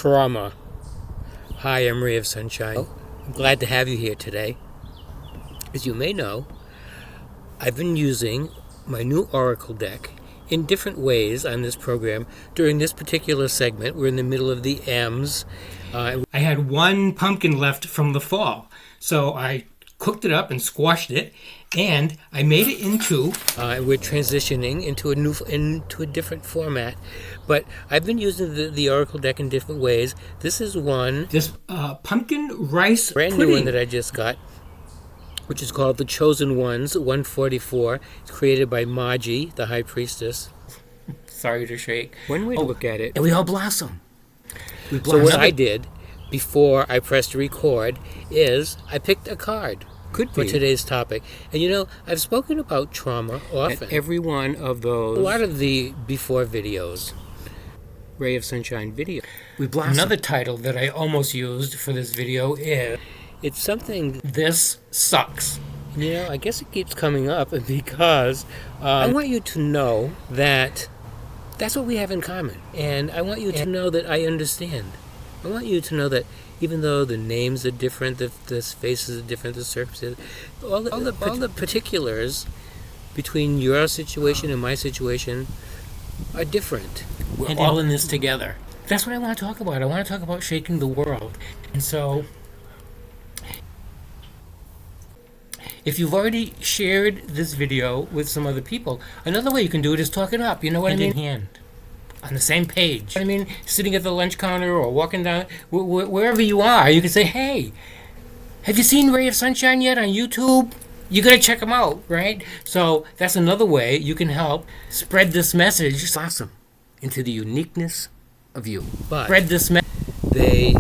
TraUmA. Hi, I'm Ray of Sunshine. I'm glad to have you here today. As you may know, I've been using my new Oracle deck in different ways on this program. During this particular segment, we're in the middle of the M's. I had one pumpkin left from the fall, so I cooked it up and squashed it, and I made it into. We're transitioning into a different format, but I've been using the Oracle deck in different ways. This is one, this pumpkin rice brand new one that I just got, which is called The Chosen Ones 144. It's created by Magi, the High Priestess. Sorry to shake. One way to look at it, and we all blossom. So what I did before I pressed record is I picked a card for today's topic. And you know, I've spoken about trauma often. At every one of those, a lot of the before videos, Ray of Sunshine video. We blossom. Another title that I almost used for this video is, it's something, this sucks. You know, I guess it keeps coming up because I want you to know that that's what we have in common. And I want you to know that I understand. I want you to know that even though the names are different, the faces are different, the circumstances, all the particulars between your situation and my situation are different. We're all in this together. That's what I want to talk about. I want to talk about shaking the world. And so, if you've already shared this video with some other people, another way you can do it is talk it up. You know what I mean? Hand on the same page. I mean, sitting at the lunch counter or walking down, wherever you are, you can say, hey, have you seen Ray of Sunshine yet on YouTube? You got to check them out, right? So that's another way you can help spread this message. It's awesome. Into the uniqueness of you. But spread this message. They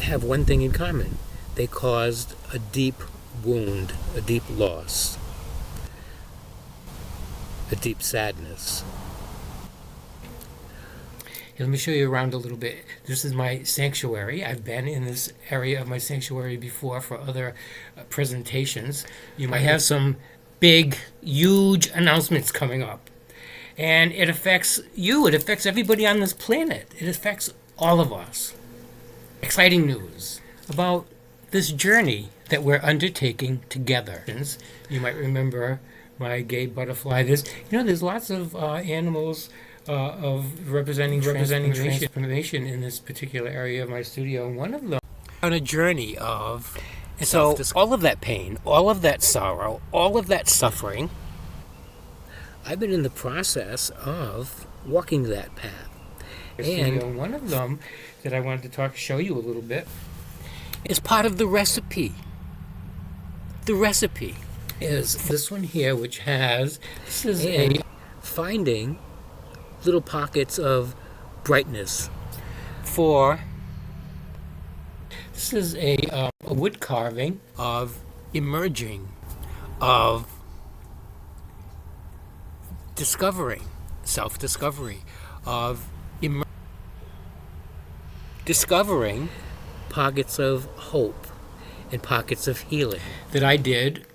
have one thing in common. They caused a deep wound, a deep loss, a deep sadness. Let me show you around a little bit. This is my sanctuary. I've been in this area of my sanctuary before for other presentations. You might have some big, huge announcements coming up. And it affects you. It affects everybody on this planet. It affects all of us. Exciting news about this journey that we're undertaking together. You might remember my gay butterfly. There's lots of animals of representing transformation in this particular area of my studio. And one of them on a journey of, so all of that pain, all of that sorrow, all of that suffering, I've been in the process of walking that path. And one of them that I wanted to show you a little bit is part of the recipe. The recipe is this one here, which has, this is a finding little pockets of brightness. This is a wood carving of emerging, of discovering, self-discovery, of discovering pockets of hope and pockets of healing that I did.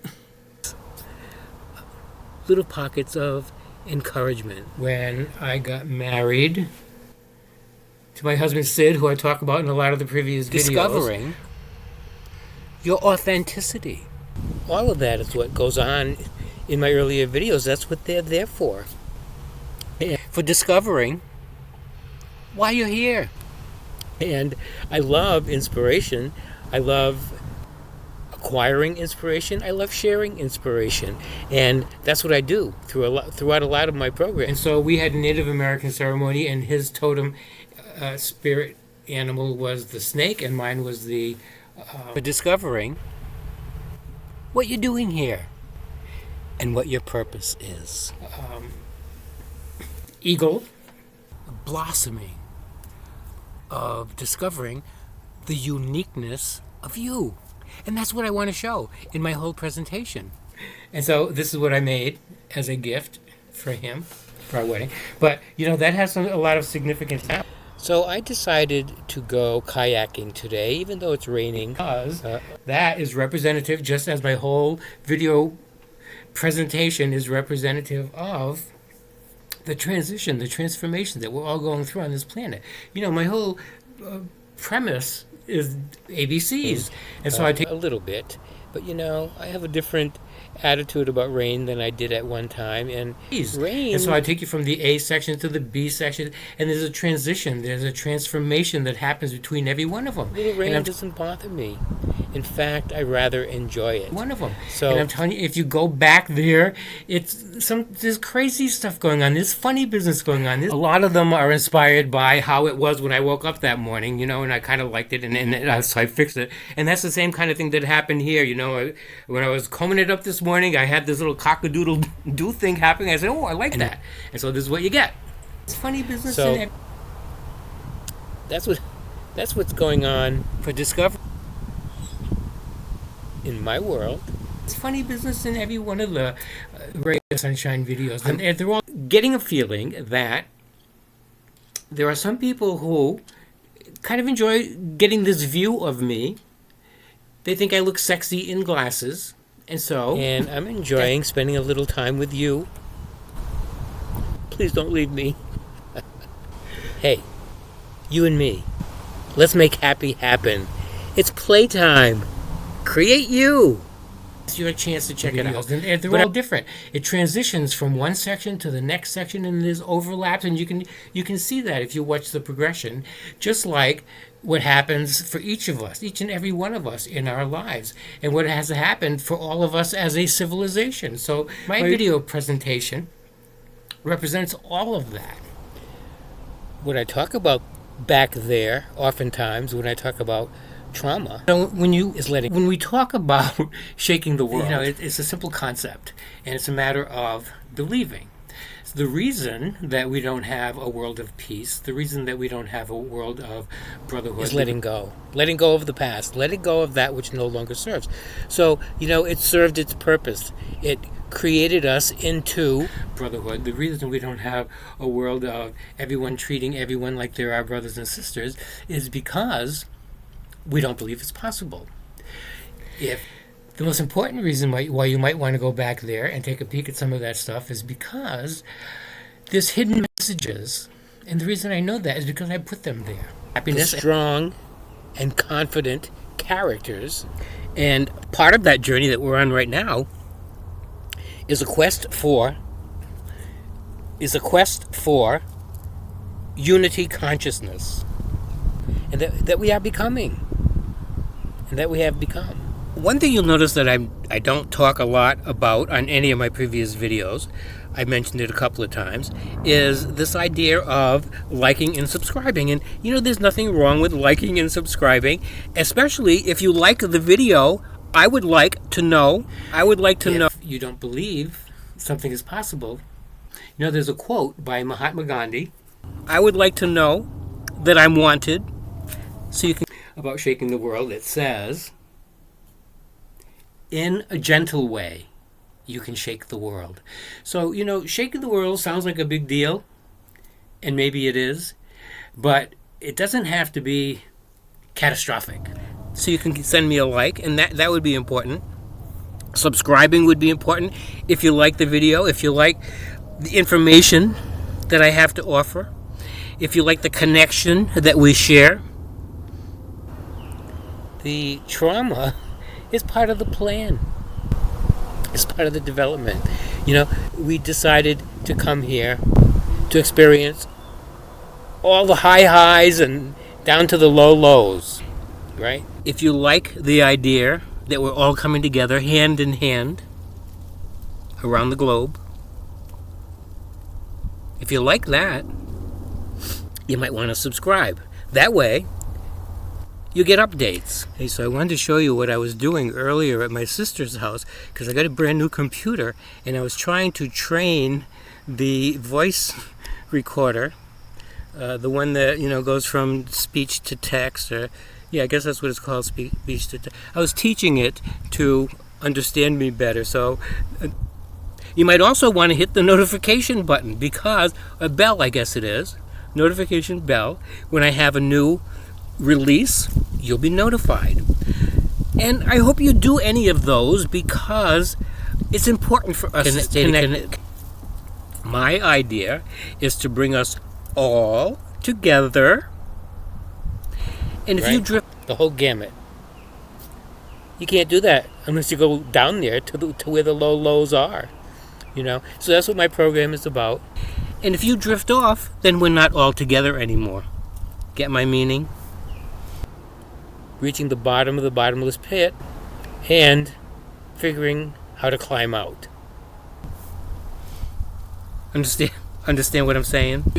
Little pockets of encouragement. When I got married to my husband Sid, who I talk about in a lot of the previous videos. Discovering your authenticity. All of that is what goes on in my earlier videos. That's what they're there for. For discovering why you're here. And I love inspiration. I love acquiring inspiration. I love sharing inspiration, and that's what I do throughout a lot of my programs. And so we had a Native American ceremony, and his totem spirit animal was the snake, and mine was the for discovering what you're doing here and what your purpose is. Eagle, blossoming, of discovering the uniqueness of you. And that's what I want to show in my whole presentation. And so this is what I made as a gift for him, for our wedding. But, that has a lot of significance now. So I decided to go kayaking today, even though it's raining. Because that is representative, just as my whole video presentation is representative of the transition, the transformation that we're all going through on this planet. My whole premise is ABCs. And so I take a little bit. But I have a different attitude about rain than I did at one time. And rain. And so I take you from the A section to the B section, and there's a transition, there's a transformation that happens between every one of them. Little rain doesn't bother me. In fact, I rather enjoy it. One of them. So, and I'm telling you, if you go back there, there's crazy stuff going on. There's funny business going on. A lot of them are inspired by how it was when I woke up that morning, and I kind of liked it, and so I fixed it. And that's the same kind of thing that happened here. When I was combing it up this morning, I had this little cock-a-doodle-doo thing happening. I said, oh, I like that. And so this is what you get. It's funny business. So that's what's going on for Discovery. In my world, it's funny business in every one of the Radio Sunshine videos. And they're all getting a feeling that there are some people who kind of enjoy getting this view of me. They think I look sexy in glasses. And I'm enjoying spending a little time with you. Please don't leave me. Hey, you and me. Let's make happy happen. It's playtime. Create you. It's your chance to check it out. And they're all different. It transitions from one section to the next section, and there's overlaps, and you can see that if you watch the progression, just like what happens for each of us, each and every one of us in our lives, and what has happened for all of us as a civilization. So my video presentation represents all of that. What I talk about back there, oftentimes, when I talk about trauma, when we talk about shaking the world, it's a simple concept, and it's a matter of believing. The reason that we don't have a world of peace, the reason that we don't have a world of brotherhood, is letting go of the past, letting go of that which no longer serves. So it served its purpose. It created us into brotherhood. The reason we don't have a world of everyone treating everyone like they're our brothers and sisters is because we don't believe it's possible. The most important reason why you might want to go back there and take a peek at some of that stuff is because there's hidden messages. And the reason I know that is because I put them there. Happiness, strong and confident characters. And part of that journey that we're on right now is a quest for unity consciousness. And that we are becoming. And that we have become. One thing you'll notice that I don't talk a lot about on any of my previous videos, I mentioned it a couple of times, is this idea of liking and subscribing. And there's nothing wrong with liking and subscribing, especially if you like the video. I would like to know if you don't believe something is possible. There's a quote by Mahatma Gandhi. I would like to know that I'm wanted. So you can about shaking the world. It says, in a gentle way, you can shake the world. So, shaking the world sounds like a big deal, and maybe it is, but it doesn't have to be catastrophic. So you can send me a like, and that would be important. Subscribing would be important. If you like the video, if you like the information that I have to offer, if you like the connection that we share, the trauma is part of the plan. It's part of the development. We decided to come here to experience all the high highs and down to the low lows, right? If you like the idea that we're all coming together hand in hand around the globe, if you like that, you might want to subscribe. That way, you get updates. Hey, so I wanted to show you what I was doing earlier at my sister's house, because I got a brand new computer, and I was trying to train the voice recorder, the one that goes from speech to text, or I guess that's what it's called, speech to text. I was teaching it to understand me better. So you might also want to hit the notification button, because a bell, I guess it is, notification bell. When I have a new release, you'll be notified. And I hope you do any of those, because it's important for us to stay connected. My idea is to bring us all together And if you drift the whole gamut, you can't do that unless you go down there to where the low lows are. You know, so that's what my program is about. And if you drift off, then we're not all together anymore. Get my meaning? Reaching the bottom of the bottomless pit and figuring how to climb out. Understand what I'm saying?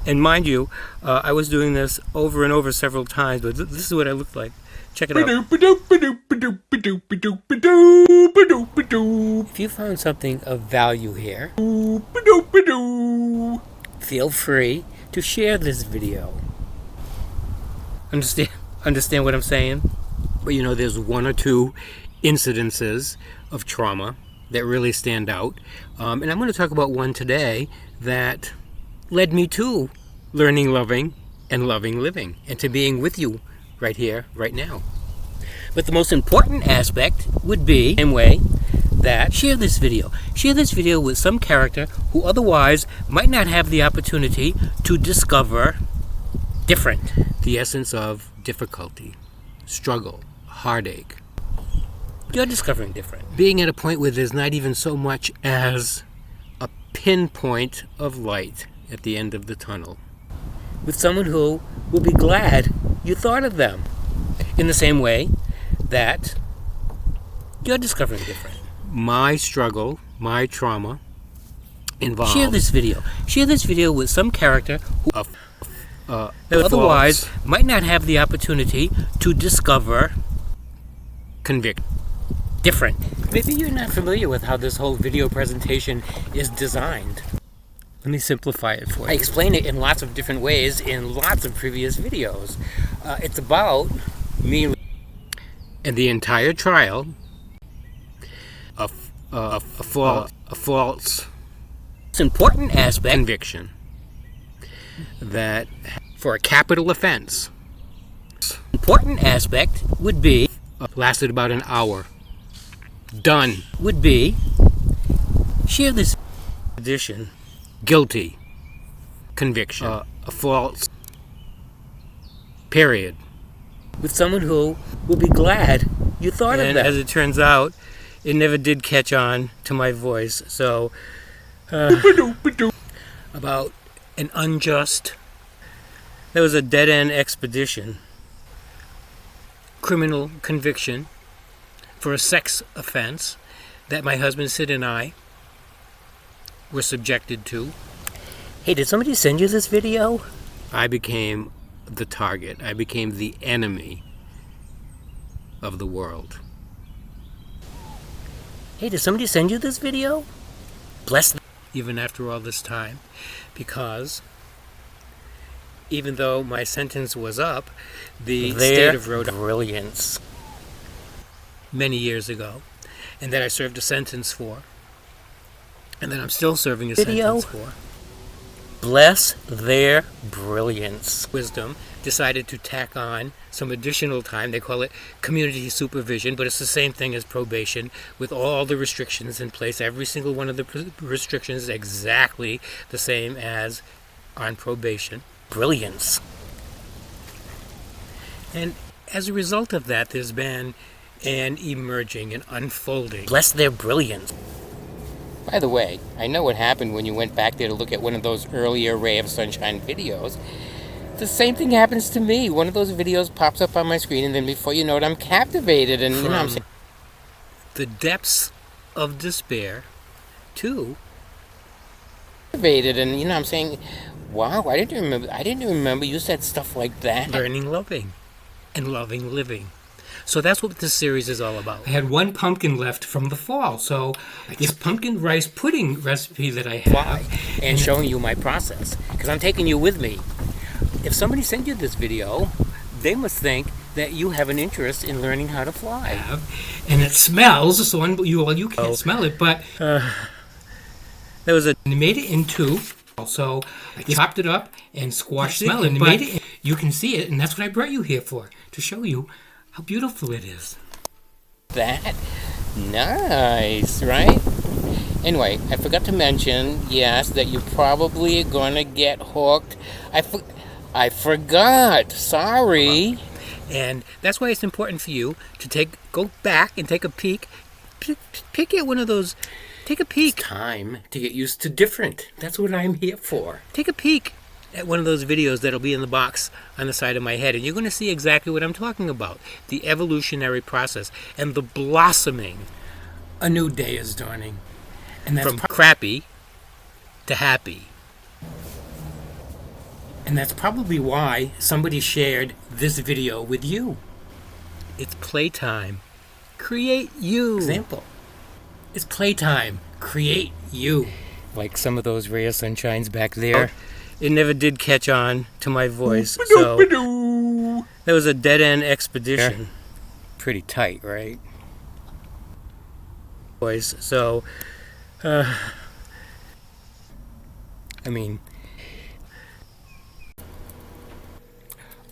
And mind you, I was doing this over and over several times, but this is what I looked like. Check it out. If you found something of value here, feel free to share this video. Understand what I'm saying? But you know, there's one or two incidences of trauma that really stand out. And I'm going to talk about one today that led me to learning loving and loving living and to being with you right here, right now. But the most important aspect would be the same way that share this video. Share this video with some character who otherwise might not have the opportunity to discover different. The essence of difficulty, struggle, heartache. You're discovering different. Being at a point where there's not even so much as a pinpoint of light at the end of the tunnel. With someone who will be glad you thought of them. In the same way that you're discovering different. My struggle, my trauma involves... Share this video. Share this video with some character who otherwise might not have the opportunity to discover convict different. Maybe you're not familiar with how this whole video presentation is designed. Let me simplify it for you. I explain it in lots of different ways in lots of previous videos. It's about me and the entire trial of a false important aspect conviction that for a capital offense important aspect would be lasted about an hour. Done would be share this edition guilty conviction a false period with someone who will be glad you thought of that. As it turns out, it never did catch on to my voice. So about an unjust, there was a dead-end expedition criminal conviction for a sex offense that my husband Sid and I were subjected to. Hey, did somebody send you this video? I became the target. I became the enemy of the world. Hey, did somebody send you this video? Bless them. Even after all this time, because even though my sentence was up, the state of Rhode Island many years ago, and that I served a sentence for, and that I'm still serving a sentence for. Bless their brilliance. Wisdom decided to tack on some additional time. They call it community supervision, but it's the same thing as probation with all the restrictions in place. Every single one of the restrictions is exactly the same as on probation. Brilliance. And as a result of that, there's been an emerging and unfolding. Bless their brilliance. By the way, I know what happened when you went back there to look at one of those earlier Ray of Sunshine videos. The same thing happens to me. One of those videos pops up on my screen, and then before you know it, I'm captivated. And you know what I'm saying? The depths of despair to captivated, and you know what I'm saying? Wow, I didn't remember you said stuff like that. Learning loving and loving living. So that's what this series is all about. I had one pumpkin left from the fall, so this pumpkin rice pudding recipe that I have, and showing you my process, because I'm taking you with me. If somebody sent you this video, they must think that you have an interest in learning how to fly. And it smells, so you can't smell it, but they made it into. So I chopped it up and squashed it, and made it. You can see it, and that's what I brought you here for, to show you how beautiful it is. That nice, right? Anyway, I forgot to mention, yes, that you're probably gonna get hooked. I forgot. Sorry. And that's why it's important for you to go back and take a peek. Pick at one of those. Take a peek. It's time to get used to different. That's what I'm here for. Take a peek at one of those videos that'll be in the box on the side of my head, and you're going to see exactly what I'm talking about. The evolutionary process and the blossoming. A new day is dawning. And that's from crappy to happy. And that's probably why somebody shared this video with you. It's playtime. Create you. Example. It's playtime. Create you. Like some of those ray of sunshines back there. It never did catch on to my voice, so that was a dead-end expedition. Yeah. Pretty tight, right? Voice. So, I mean,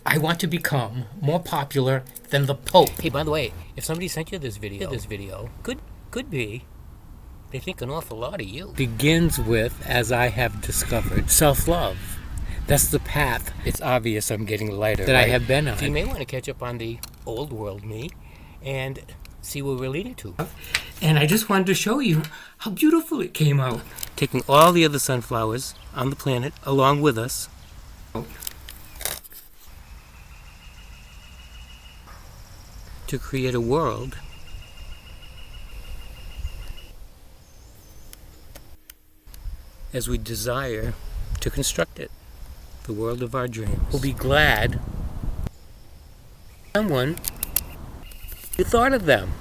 I want to become more popular than the Pope. Hey, by the way, if somebody sent you this video, could be they think an awful lot of you. Begins with, as I have discovered, self-love. That's the path. It's obvious I'm getting lighter that I have been on. So you may want to catch up on the old world me and see where we're leading to. And I just wanted to show you how beautiful it came out. Taking all the other sunflowers on the planet along with us. To create a world as we desire to construct it, the world of our dreams. We'll be glad someone you thought of them.